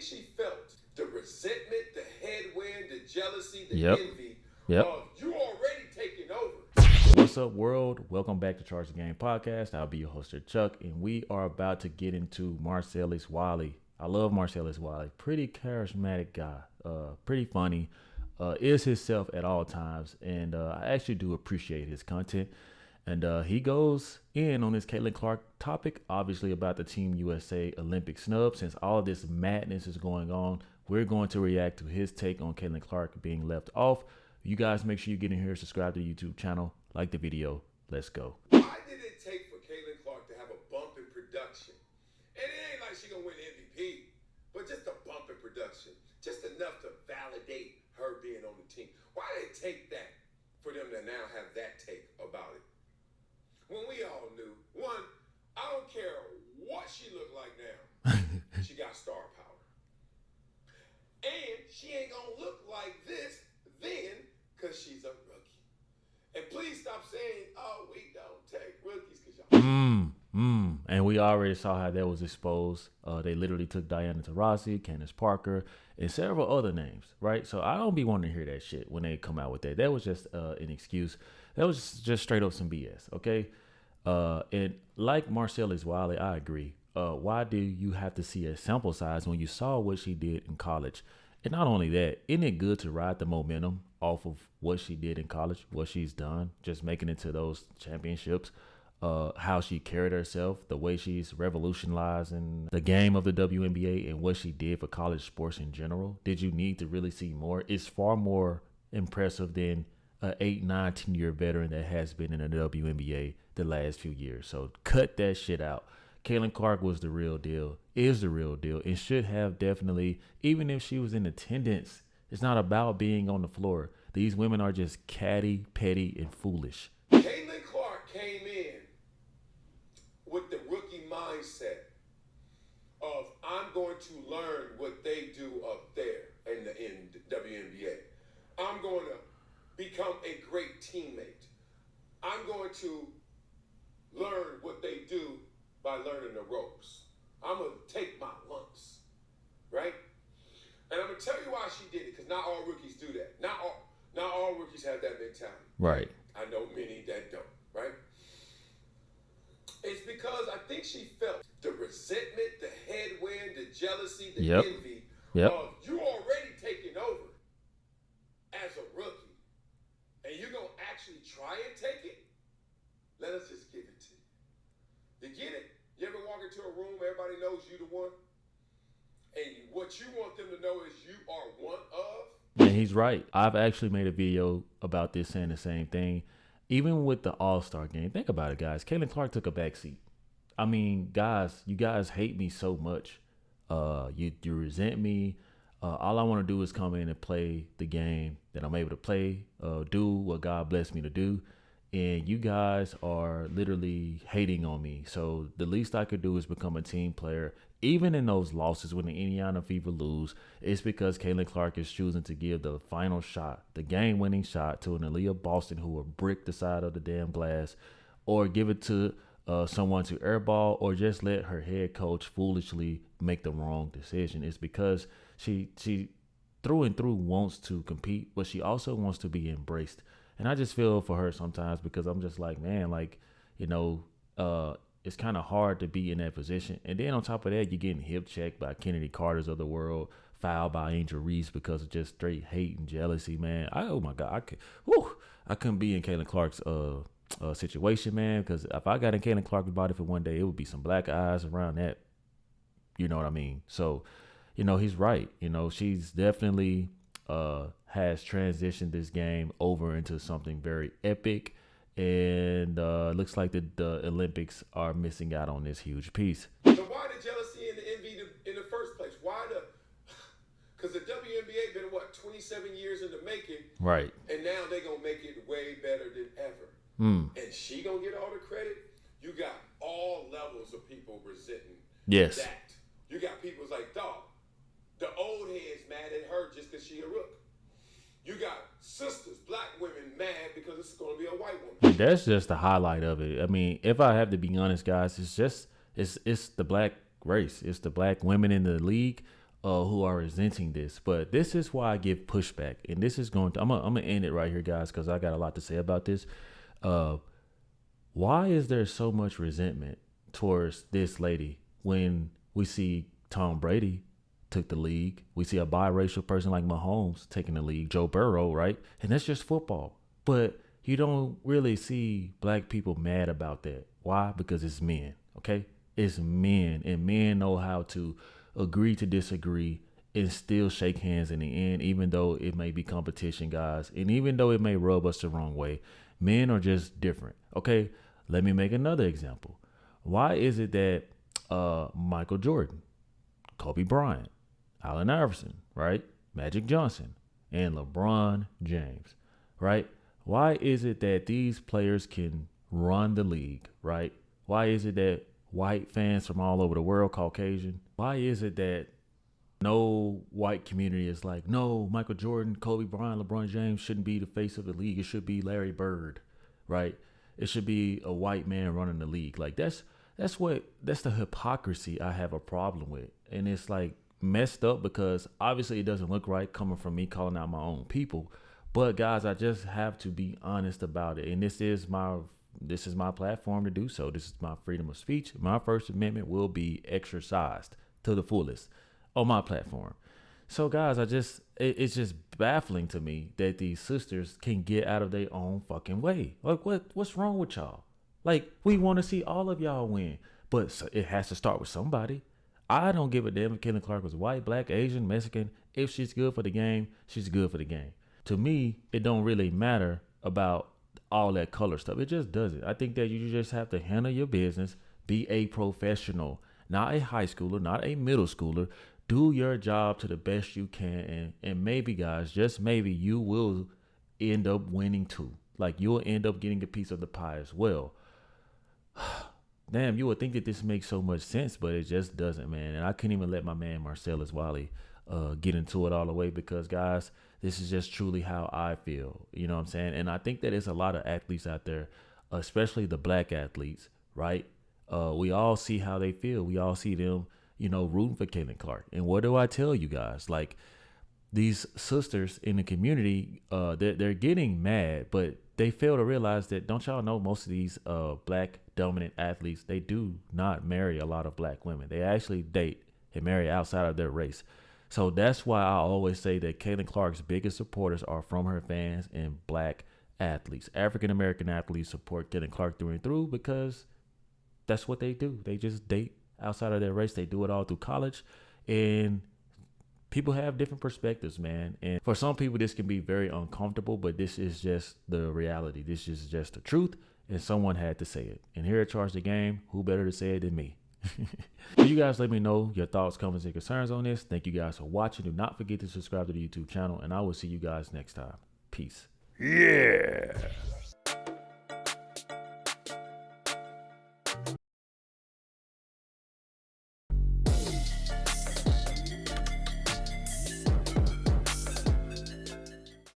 she felt the resentment, the headwind, the jealousy, the Yep. envy Yep. of you already taking over. What's up, world? Welcome back to Charge the Game podcast. I'll be your host, Chuck, and we are about to get into Marcellus Wiley. I love Marcellus Wiley. Pretty charismatic guy. Pretty funny. Is himself at all times, and I actually do appreciate his content. And he goes in on this Caitlin Clark topic, obviously about the Team USA Olympic snub. Since all of this madness is going on, we're going to react to his take on Caitlin Clark being left off. You guys make sure you get in here, subscribe to the YouTube channel, like the video. Let's go. Why did it take for Caitlin Clark to have a bump in production? And it ain't like she gonna win MVP, but just a bump in production, just enough to validate her being on the team. Why did it take that for them to now have that take about it? When we all knew, one, I don't care what she looked like now, she got star power. And she ain't gonna look like this then, because she's a rookie. And please stop saying, oh, we don't take rookies because y'all. And we already saw how that was exposed. They literally took Diana Taurasi, Candace Parker, and several other names, right? So I don't be wanting to hear that shit when they come out with that. That was just an excuse. That was just straight up some BS, okay? And like Marcellus Wiley, I agree. Why do you have to see a sample size when you saw what she did in college? And not only that, isn't it good to ride the momentum off of what she did in college, what she's done, just making it to those championships, how she carried herself, the way she's revolutionizing the game of the WNBA and what she did for college sports in general? Did you need to really see more? It's far more impressive than an 8, 9, 10-year veteran that has been in the WNBA the last few years. So cut that shit out. Caitlin Clark was the real deal, is the real deal, and should have definitely, even if she was in attendance, it's not about being on the floor. These women are just catty, petty, and foolish. Caitlin Clark came in with the rookie mindset of, I'm going to learn what they do up there in the WNBA. I'm going to become a great teammate. I'm going to learn what they do by learning the ropes. I'm going to take my lumps, right? And I'm going to tell you why she did it, because not all rookies do that. Not all rookies have that mentality. Right. I know many that don't, right? It's because I think she felt the resentment, the headwind, the jealousy, the envy of you already taking over as a rookie. And you're going to actually try and take it? Let us just give it to you. You get it? You ever walk into a room, everybody knows you the one? And what you want them to know is you are one of? And he's right. I've actually made a video about this saying the same thing. Even with the All-Star game, think about it, guys. Caitlin Clark took a backseat. I mean, guys, you guys hate me so much. You resent me. All I want to do is come in and play the game that I'm able to play, do what God blessed me to do. And you guys are literally hating on me. So the least I could do is become a team player. Even in those losses when the Indiana Fever lose, it's because Caitlin Clark is choosing to give the final shot, the game-winning shot to an Aaliyah Boston who will brick the side of the damn glass, or give it to someone to airball, or just let her head coach foolishly make the wrong decision. It's because she through and through wants to compete, but she also wants to be embraced. And I just feel for her sometimes, because I'm just like, man, like, you know, it's kind of hard to be in that position. And then on top of that, you're getting hip checked by Kennedy Carter's of the world, fouled by Angel Reese because of just straight hate and jealousy, man. Oh my God, I couldn't be in Caitlin Clark's situation, man, because if I got in Caitlin Clark's body for one day, it would be some black eyes around that. You know what I mean? So, you know, he's right. You know, she's definitely has transitioned this game over into something very epic, and looks like the Olympics are missing out on this huge piece. So why the jealousy and the envy in the first place? Why because the WNBA been, 27 years in the making? Right. And now they're going to make it way better than ever. And she going to get all the credit? You got all levels of people resenting that. You got people like, dog, the old heads mad at her just because she a rook. You got sisters, black women mad because it's going to be a white woman. That's just the highlight of it. I mean, if I have to be honest, guys, it's the black race. It's the black women in the league. who are resenting this. But this is why I give pushback, and this is going to I'm gonna end it right here, guys, because I got a lot to say about this. Why is there so much resentment towards this lady when we see Tom Brady took the league? We see a biracial person like Mahomes taking the league, Joe Burrow, right? And that's just football. But you don't really see black people mad about that. Why? Because it's men, okay? It's men, and men know how to agree to disagree and still shake hands in the end, even though it may be competition, guys. And even though it may rub us the wrong way, men are just different, okay? Let me make another example. Why is it that Michael Jordan, Kobe Bryant, Allen Iverson, right? Magic Johnson, and LeBron James, right? Why is it that these players can run the league, right? Why is it that white fans from all over the world, Caucasian, why is it that no white community is like, no, Michael Jordan, Kobe Bryant, LeBron James shouldn't be the face of the league. It should be Larry Bird, right? It should be a white man running the league. Like that's the hypocrisy I have a problem with. And it's like messed up because obviously it doesn't look right coming from me calling out my own people. But guys, I just have to be honest about it. And this is my platform to do so. This is my freedom of speech. My First Amendment will be exercised to the fullest on my platform. So guys, it's just baffling to me that these sisters can get out of their own fucking way. Like what's wrong with y'all? Like we want to see all of y'all win, but it has to start with somebody. I don't give a damn if Caitlin Clark was white, black, Asian, Mexican. If she's good for the game, she's good for the game. To me, it don't really matter about all that color stuff. It just doesn't. I think that you just have to handle your business, be a professional, not a high schooler, not a middle schooler. Do your job to the best you can. And maybe, guys, just maybe you will end up winning too. Like you'll end up getting a piece of the pie as well. Damn, you would think that this makes so much sense, but it just doesn't, man. And I couldn't even let my man Marcellus Wiley get into it all the way because, guys, this is just truly how I feel. You know what I'm saying? And I think that there's a lot of athletes out there, especially the black athletes, right? We all see how they feel. We all see them, rooting for Caitlin Clark. And what do I tell you guys? Like these sisters in the community, they're getting mad, but they fail to realize that, don't y'all know most of these black dominant athletes, they do not marry a lot of black women. They actually date and marry outside of their race. So that's why I always say that Caitlin Clark's biggest supporters are from her fans and black athletes. African-American athletes support Caitlin Clark through and through because that's what they do. They just date outside of their race. They do it all through college. And people have different perspectives, man. And for some people, this can be very uncomfortable, but this is just the reality. This is just the truth. And someone had to say it. And here at Charge the Game, who better to say it than me? So you guys let me know your thoughts, comments, and concerns on this. Thank you guys for watching. Do not forget to subscribe to the YouTube channel, and I will see you guys next time. Peace. Yeah.